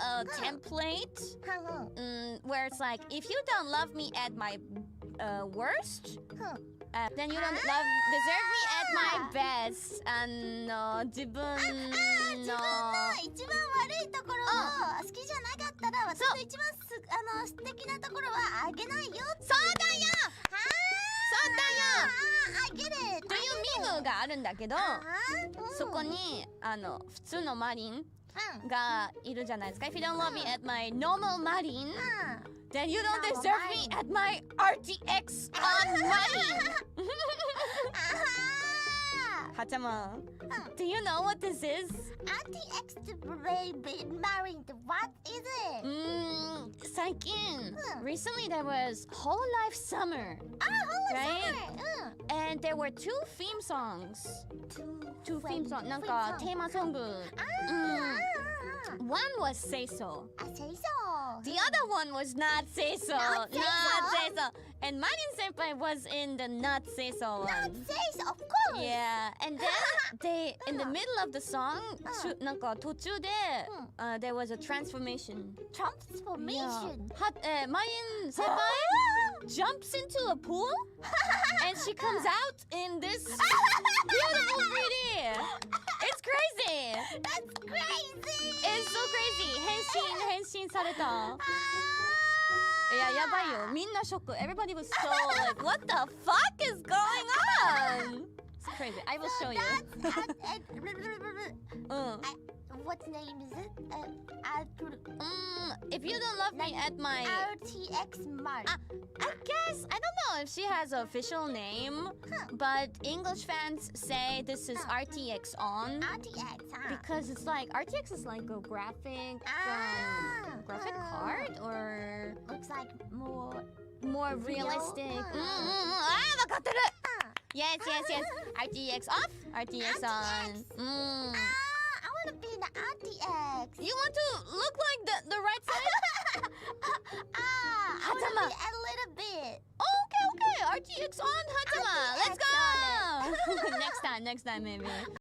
a template where it's like, if you don't love me at my worst, then you don't deserve me at my best. 自分の一番悪いところを好きじゃなかったら私の一番素敵なところはあげないよ。そうだよ。あげるというミームがあるんだけど、そこに普通のマリンがいるじゃないですか。If you don't love me at my normal Marin, then you don't deserve me at my RTX on Marin. Haachamas, do you know what this is? RTX Marin, what is it? 最近、recently there was hololive summer, right? And there were two theme songs. Two theme songs. なんかテーマソング。One was Say So. Say So. The other one was Not Say So. Not Say So. And Marin senpai was in the Not Say So one. Not Say So, of course. Yeah. And then they, in the middle of the song, なんか途中で、there was a transformation. Transformation? Yeah. Marin senpai jumps into a pool and she comes out in this beautiful 3D. It's crazy. That's crazy. It's so crazy. 変身された。いや、やばいよ。みんなショック。Everybody was so like, what the fuck is going on? It's crazy. I will show you. What name is it? If you don't love me at my RTX Marin. I guess I don't know if she has an official name, but English fans say this is RTX on. RTX, Because it's like RTX is like a graphic card or looks like more realistic. わかってる。Yes. RTX off, RTX on. I want to be in the RTX. You want to look like the right side? I want to be a little bit. Okay. RTX on, Haachamas. Let's go. Next time maybe.